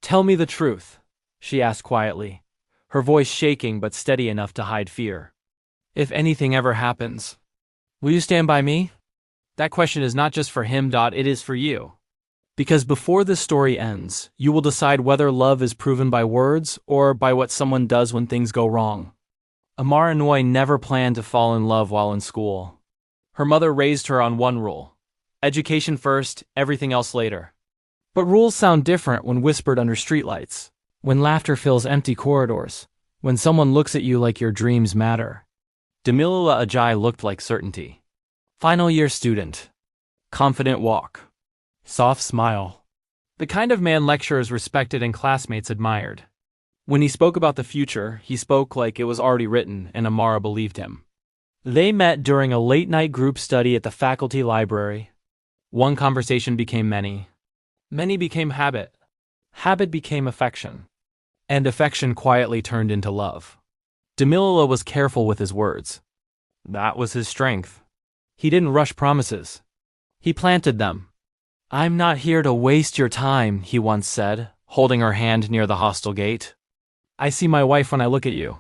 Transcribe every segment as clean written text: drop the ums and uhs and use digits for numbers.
Tell me the truth, she asked quietly, her voice shaking but steady enough to hide fear. If anything ever happens, will you stand by me? That question is not just for him. It is for you. Because before this story ends, you will decide whether love is proven by words or by what someone does when things go wrong. Amara never planned to fall in love while in school. Her mother raised her on one rule: education first, everything else later. But rules sound different when whispered under streetlights, when laughter fills empty corridors, when someone looks at you like your dreams matter. Demilila Ajay looked like certainty. Final year student. Confident walk. Soft smile. The kind of man lecturers respected and classmates admired. When he spoke about the future, he spoke like it was already written, and Amara believed him. They met during a late-night group study at the faculty library. One conversation became many. Many became habit. Habit became affection. And affection quietly turned into love. Demilila was careful with his words. That was his strength. He didn't rush promises. He planted them. I'm not here to waste your time, he once said, holding her hand near the hostel gate. I see my wife when I look at you.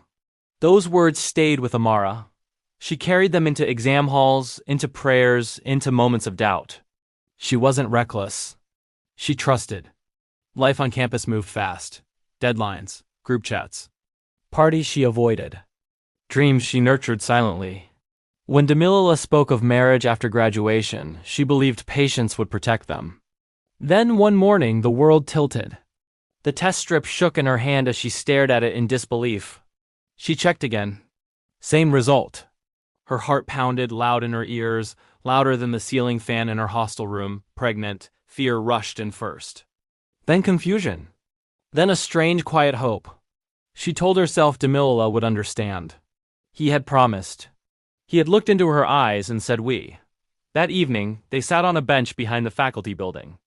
Those words stayed with Amara. She carried them into exam halls, into prayers, into moments of doubt. She wasn't reckless. She trusted. Life on campus moved fast. Deadlines, group chats. Parties she avoided. Dreams she nurtured silently. When Demilila spoke of marriage after graduation, she believed patience would protect them. Then one morning, the world tilted. The test strip shook in her hand as she stared at it in disbelief. She checked again. Same result. Her heart pounded loud in her ears, louder than the ceiling fan in her hostel room, pregnant. Fear rushed in first. Then confusion. Then a strange, quiet hope. She told herself Demilila would understand. He had promised. He had looked into her eyes and said we. That evening, they sat on a bench behind the faculty building.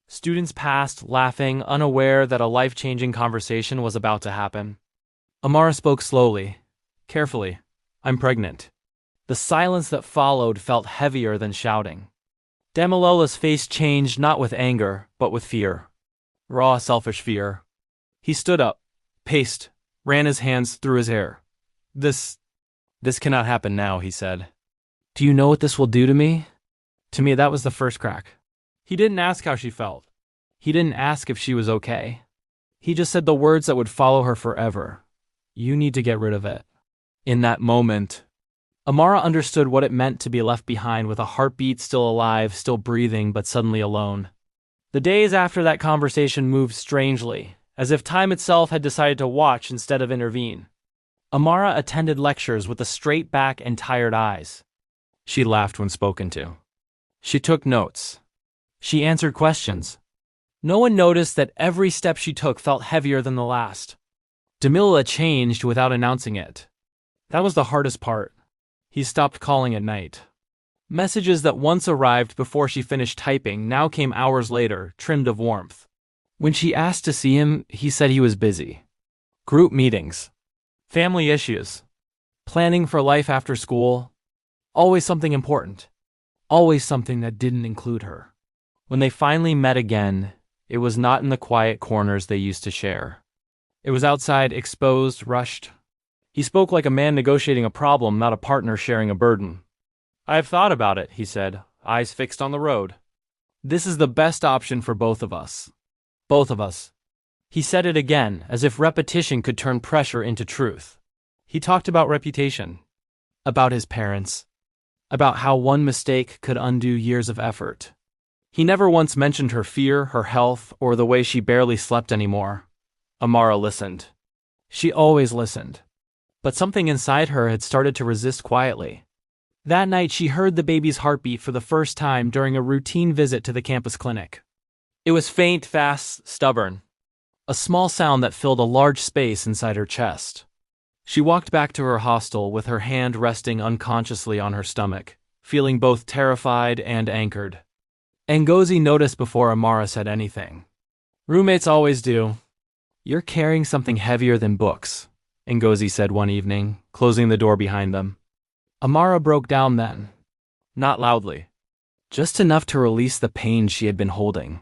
Students passed, laughing, unaware that a life-changing conversation was about to happen. Amara spoke slowly, carefully. I'm pregnant. The silence that followed felt heavier than shouting. Demilola's face changed not with anger, but with fear. Raw, selfish fear. He stood up, paced, ran his hands through his hair. This cannot happen now, he said. Do you know what this will do to me? To me, that was the first crack. He didn't ask how she felt. He didn't ask if she was okay. He just said the words that would follow her forever. You need to get rid of it. In that moment, Amara understood what it meant to be left behind with a heartbeat still alive, still breathing, but suddenly alone. The days after that conversation moved strangely, as if time itself had decided to watch instead of intervene. Amara attended lectures with a straight back and tired eyes. She laughed when spoken to. She took notes. She answered questions. No one noticed that every step she took felt heavier than the last. Demilila changed without announcing it. That was the hardest part. He stopped calling at night. Messages that once arrived before she finished typing now came hours later, trimmed of warmth. When she asked to see him, he said he was busy. Group meetings. Family issues. Planning for life after school. Always something important. Always something that didn't include her. When they finally met again, it was not in the quiet corners they used to share. It was outside, exposed, rushed. He spoke like a man negotiating a problem, not a partner sharing a burden. I have thought about it, he said, eyes fixed on the road. This is the best option for both of us. Both of us. He said it again, as if repetition could turn pressure into truth. He talked about reputation, about his parents, about how one mistake could undo years of effort. He never once mentioned her fear, her health, or the way she barely slept anymore. Amara listened. She always listened. But something inside her had started to resist quietly. That night she heard the baby's heartbeat for the first time during a routine visit to the campus clinic. It was faint, fast, stubborn. A small sound that filled a large space inside her chest. She walked back to her hostel with her hand resting unconsciously on her stomach, feeling both terrified and anchored. Ngozi noticed before Amara said anything. Roommates always do. You're carrying something heavier than books, Ngozi said one evening, closing the door behind them. Amara broke down then. Not loudly. Just enough to release the pain she had been holding.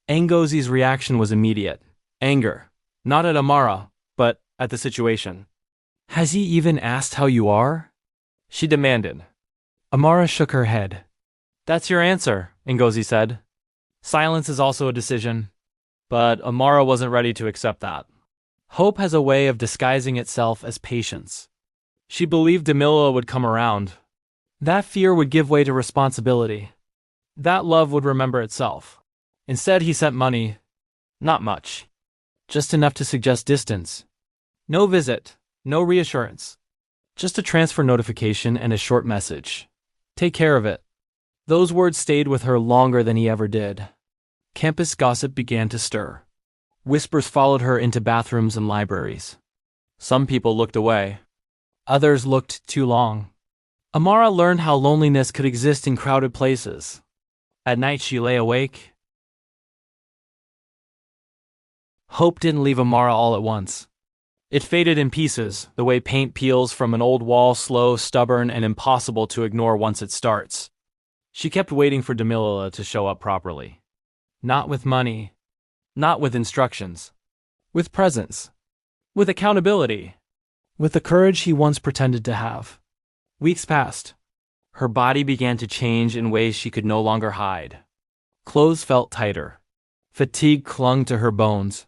Ngozi's reaction was immediate. Anger. Not at Amara, but at the situation. Has he even asked how you are? She demanded. Amara shook her head. That's your answer, Ngozi said. Silence is also a decision. But Amara wasn't ready to accept that. Hope has a way of disguising itself as patience. She believed Demila would come around. That fear would give way to responsibility. That love would remember itself. Instead, he sent money. Not much. Just enough to suggest distance. No visit, no reassurance. Just a transfer notification and a short message. Take care of it. Those words stayed with her longer than he ever did. Campus gossip began to stir. Whispers followed her into bathrooms and libraries. Some people looked away. Others looked too long. Amara learned how loneliness could exist in crowded places. At night she lay awake. Hope didn't leave Amara all at once. It faded in pieces, the way paint peels from an old wall, slow, stubborn, and impossible to ignore once it starts. She kept waiting for Demila to show up properly. Not with money. Not with instructions. With presence. With accountability. With the courage he once pretended to have. Weeks passed. Her body began to change in ways she could no longer hide. Clothes felt tighter. Fatigue clung to her bones.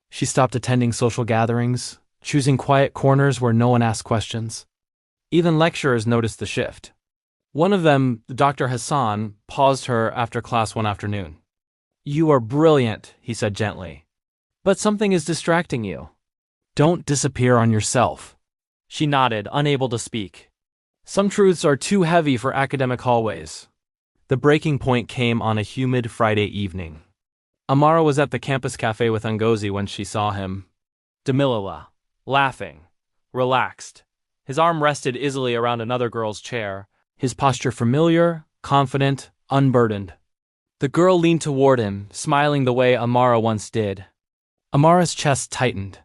She stopped attending social gatherings, choosing quiet corners where no one asked questions. Even lecturers noticed the shift. One of them, Dr. Hassan, paused her after class one afternoon. You are brilliant, he said gently. But something is distracting you. Don't disappear on yourself. She nodded, unable to speak. Some truths are too heavy for academic hallways. The breaking point came on a humid Friday evening. Amara was at the campus cafe with Ngozi when she saw him. Demila, laughing, relaxed. His arm rested easily around another girl's chair, his posture familiar, confident, unburdened. The girl leaned toward him, smiling the way Amara once did. Amara's chest tightened.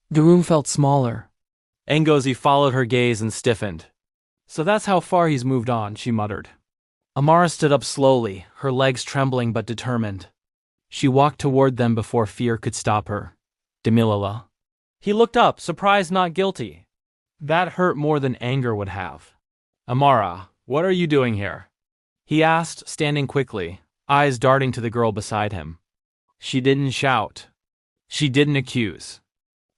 The room felt smaller. Ngozi followed her gaze and stiffened. So that's how far he's moved on, she muttered. Amara stood up slowly, her legs trembling but determined. She walked toward them before fear could stop her. Demila. He looked up, surprised not guilty. That hurt more than anger would have. Amara, what are you doing here? He asked, standing quickly, eyes darting to the girl beside him. She didn't shout. She didn't accuse.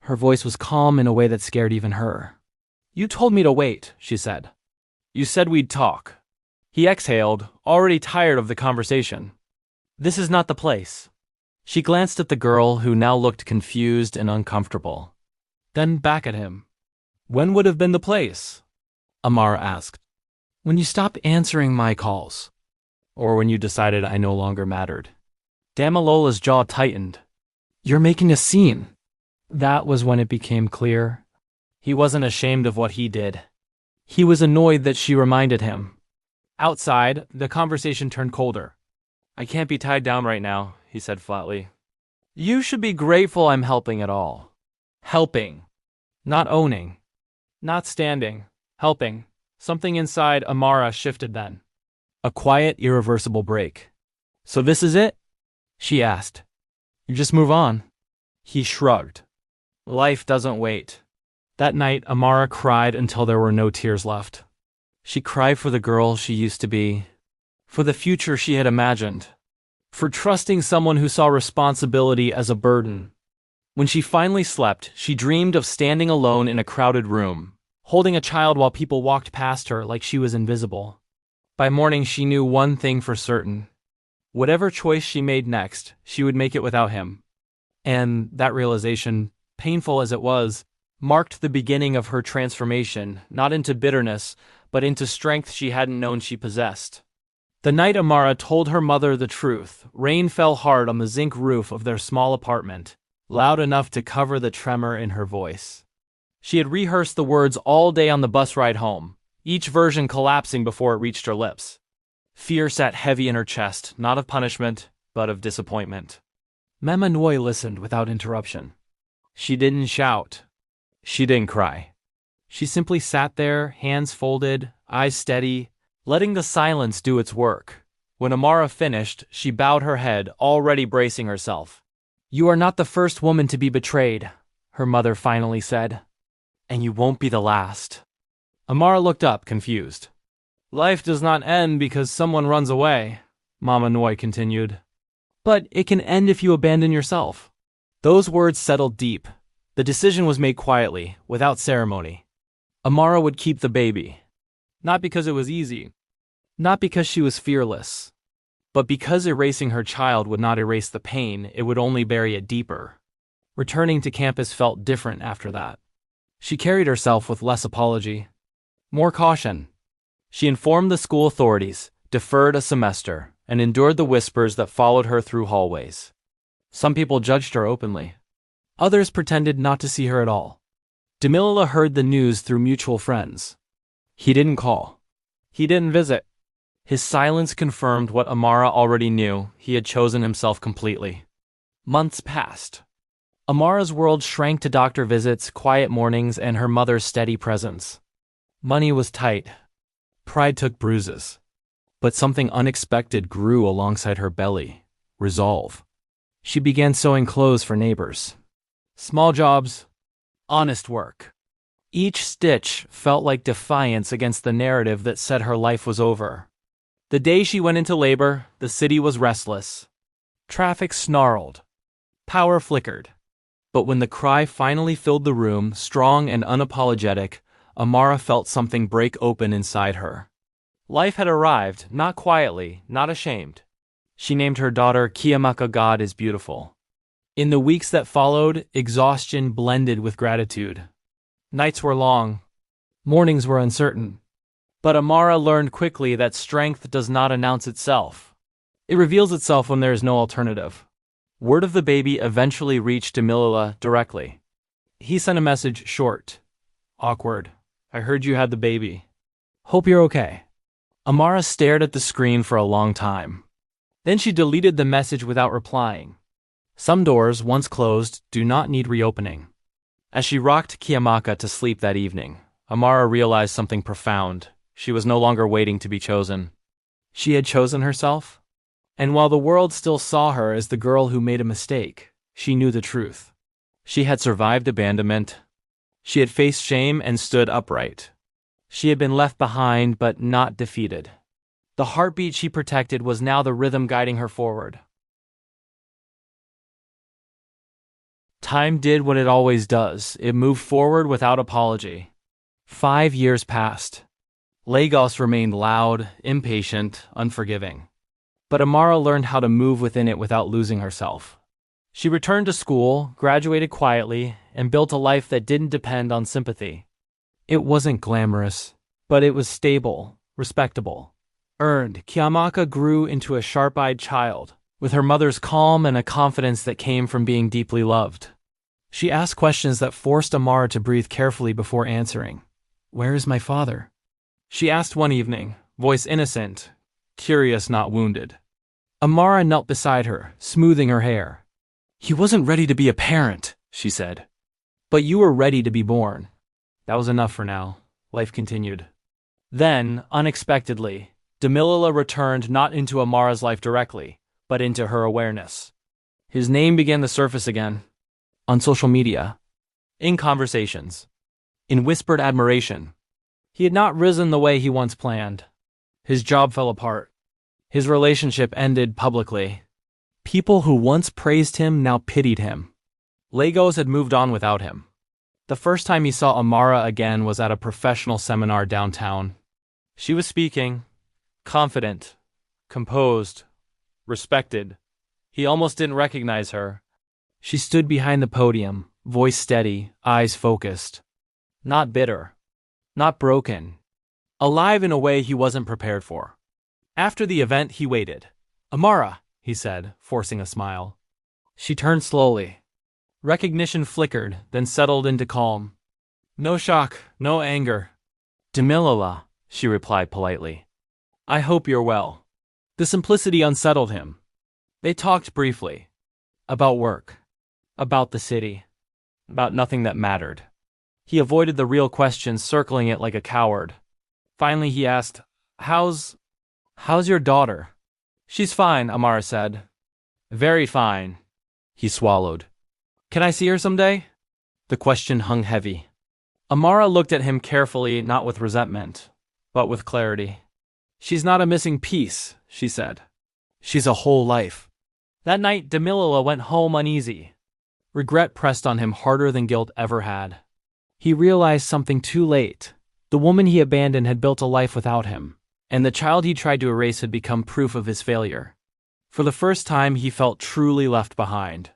Her voice was calm in a way that scared even her. You told me to wait, she said. You said we'd talk. He exhaled, already tired of the conversation. This is not the place. She glanced at the girl, who now looked confused and uncomfortable. Then back at him. When would have been the place? Amara asked. When you stopped answering my calls. Or when you decided I no longer mattered. Damilola's jaw tightened. You're making a scene. That was when it became clear. He wasn't ashamed of what he did. He was annoyed that she reminded him. Outside, the conversation turned colder. I can't be tied down right now, he said flatly. You should be grateful I'm helping at all. Helping. Not owning. Not standing. Helping. Something inside Amara shifted then. A quiet, irreversible break. So this is it? She asked. You just move on. He shrugged. Life doesn't wait. That night, Amara cried until there were no tears left. She cried for the girl she used to be, for the future she had imagined, for trusting someone who saw responsibility as a burden. When she finally slept, she dreamed of standing alone in a crowded room, holding a child while people walked past her like she was invisible. By morning, she knew one thing for certain. Whatever choice she made next, she would make it without him. And that realization, painful as it was, marked the beginning of her transformation, not into bitterness, but into strength she hadn't known she possessed. The night Amara told her mother the truth, rain fell hard on the zinc roof of their small apartment, loud enough to cover the tremor in her voice. She had rehearsed the words all day on the bus ride home, each version collapsing before it reached her lips. Fear sat heavy in her chest, not of punishment, but of disappointment. Mama Nui listened without interruption. She didn't shout. She didn't cry. She simply sat there, hands folded, eyes steady, letting the silence do its work. When Amara finished, she bowed her head, already bracing herself. You are not the first woman to be betrayed, her mother finally said. And you won't be the last. Amara looked up, confused. Life does not end because someone runs away, Mama Noi continued. But it can end if you abandon yourself. Those words settled deep. The decision was made quietly, without ceremony. Amara would keep the baby. Not because it was easy. Not because she was fearless. But because erasing her child would not erase the pain, it would only bury it deeper. Returning to campus felt different after that. She carried herself with less apology. More caution. She informed the school authorities, deferred a semester, and endured the whispers that followed her through hallways. Some people judged her openly. Others pretended not to see her at all. Demilila heard the news through mutual friends. He didn't call. He didn't visit. His silence confirmed what Amara already knew. He had chosen himself completely. Months passed. Amara's world shrank to doctor visits, quiet mornings, and her mother's steady presence. Money was tight. Pride took bruises. But something unexpected grew alongside her belly. Resolve. She began sewing clothes for neighbors. Small jobs, honest work. Each stitch felt like defiance against the narrative that said her life was over. The day she went into labor, the city was restless. Traffic snarled. Power flickered. But when the cry finally filled the room, strong and unapologetic, Amara felt something break open inside her. Life had arrived, not quietly, not ashamed. She named her daughter Kiamaka, God is beautiful. In the weeks that followed, exhaustion blended with gratitude. Nights were long. Mornings were uncertain. But Amara learned quickly that strength does not announce itself. It reveals itself when there is no alternative. Word of the baby eventually reached Demilila directly. He sent a message short. Awkward. I heard you had the baby. Hope you're okay. Amara stared at the screen for a long time. Then she deleted the message without replying. Some doors, once closed, do not need reopening. As she rocked Kiamaka to sleep that evening, Amara realized something profound. She was no longer waiting to be chosen. She had chosen herself. And while the world still saw her as the girl who made a mistake, she knew the truth. She had survived abandonment. She had faced shame and stood upright. She had been left behind but not defeated. The heartbeat she protected was now the rhythm guiding her forward. Time did what it always does. It moved forward without apology. 5 years passed. Lagos remained loud, impatient, unforgiving. But Amara learned how to move within it without losing herself. She returned to school, graduated quietly, and built a life that didn't depend on sympathy. It wasn't glamorous, but it was stable, respectable. Earned, Kiamaka grew into a sharp-eyed child, with her mother's calm and a confidence that came from being deeply loved. She asked questions that forced Amara to breathe carefully before answering. Where is my father? She asked one evening, voice innocent, curious not wounded. Amara knelt beside her, smoothing her hair. He wasn't ready to be a parent, she said. But you were ready to be born. That was enough for now. Life continued. Then, unexpectedly, Demilila returned not into Amara's life directly, but into her awareness. His name began to surface again. On social media. In conversations. In whispered admiration. He had not risen the way he once planned. His job fell apart. His relationship ended publicly. People who once praised him now pitied him. Lagos had moved on without him. The first time he saw Amara again was at a professional seminar downtown. She was speaking, confident, composed, respected. He almost didn't recognize her. She stood behind the podium, voice steady, eyes focused. Not bitter. Not broken. Alive in a way he wasn't prepared for. After the event, he waited. Amara, he said, forcing a smile. She turned slowly. Recognition flickered, then settled into calm. No shock, no anger. Demilila, she replied politely. I hope you're well. The simplicity unsettled him. They talked briefly. About work. About the city. About nothing that mattered. He avoided the real questions, circling it like a coward. Finally he asked, How's your daughter? She's fine, Amara said. Very fine. He swallowed. Can I see her someday? The question hung heavy. Amara looked at him carefully, not with resentment, but with clarity. She's not a missing piece, she said. She's a whole life. That night, Demilila went home uneasy. Regret pressed on him harder than guilt ever had. He realized something too late. The woman he abandoned had built a life without him, and the child he tried to erase had become proof of his failure. For the first time, he felt truly left behind.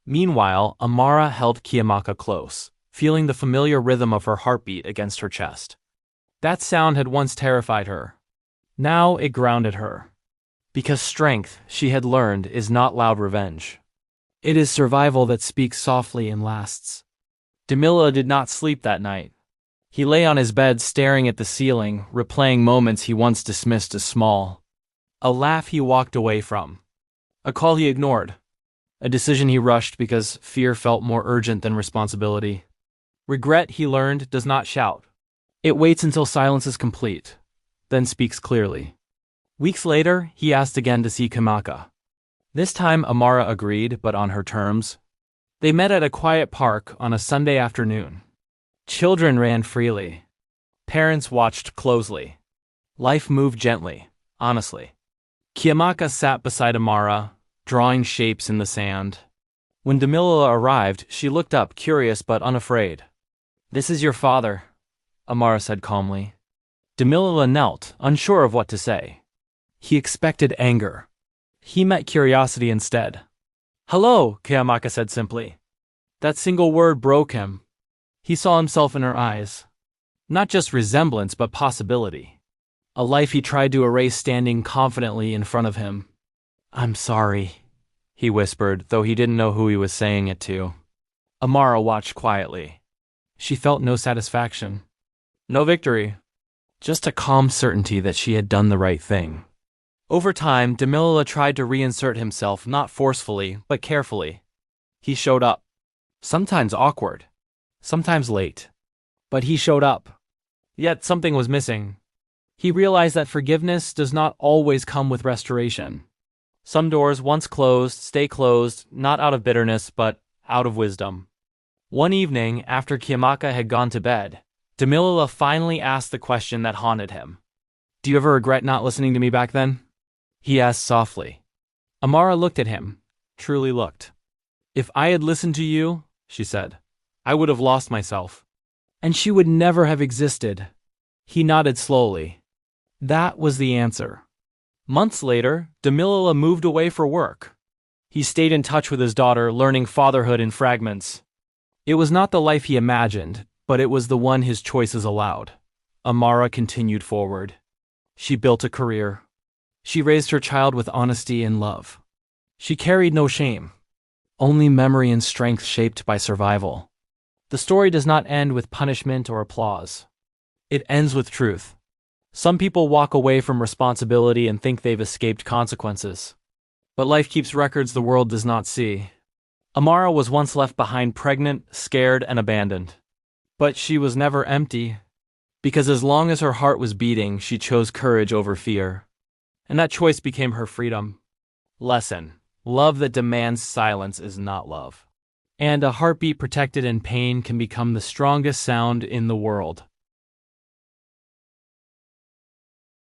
Meanwhile, Amara held Kiamaka close, feeling the familiar rhythm of her heartbeat against her chest. That sound had once terrified her. Now it grounded her. Because strength, she had learned, is not loud revenge. It is survival that speaks softly and lasts. Demilila did not sleep that night. He lay on his bed staring at the ceiling, replaying moments he once dismissed as small. A laugh he walked away from. A call he ignored. A decision he rushed because fear felt more urgent than responsibility. Regret, he learned, does not shout. It waits until silence is complete, then speaks clearly. Weeks later, he asked again to see Kamaka. This time Amara agreed, but on her terms. They met at a quiet park on a Sunday afternoon. Children ran freely. Parents watched closely. Life moved gently, honestly. Kiamaka sat beside Amara, drawing shapes in the sand. When Demilila arrived, she looked up, curious but unafraid. "This is your father," Amara said calmly. Demilila knelt, unsure of what to say. He expected anger. He met curiosity instead. "Hello," Kiamaka said simply. That single word broke him. He saw himself in her eyes. Not just resemblance, but possibility. A life he tried to erase standing confidently in front of him. "I'm sorry," he whispered, though he didn't know who he was saying it to. Amara watched quietly. She felt no satisfaction. No victory. Just a calm certainty that she had done the right thing. Over time, Demilila tried to reinsert himself, not forcefully, but carefully. He showed up. Sometimes awkward. Sometimes late. But he showed up. Yet something was missing. He realized that forgiveness does not always come with restoration. Some doors once closed stay closed, not out of bitterness, but out of wisdom. One evening, after Kiamaka had gone to bed, Demilila finally asked the question that haunted him. "Do you ever regret not listening to me back then?" He asked softly. Amara looked at him, truly looked. "If I had listened to you," she said, "I would have lost myself. And she would never have existed." He nodded slowly. That was the answer. Months later, Demilila moved away for work. He stayed in touch with his daughter, learning fatherhood in fragments. It was not the life he imagined, but it was the one his choices allowed. Amara continued forward. She built a career. She raised her child with honesty and love. She carried no shame, only memory and strength shaped by survival. The story does not end with punishment or applause. It ends with truth. Some people walk away from responsibility and think they've escaped consequences. But life keeps records the world does not see. Amara was once left behind pregnant, scared, and abandoned. But she was never empty, because as long as her heart was beating, she chose courage over fear. And that choice became her freedom. Lesson: love that demands silence is not love. And a heartbeat protected in pain can become the strongest sound in the world.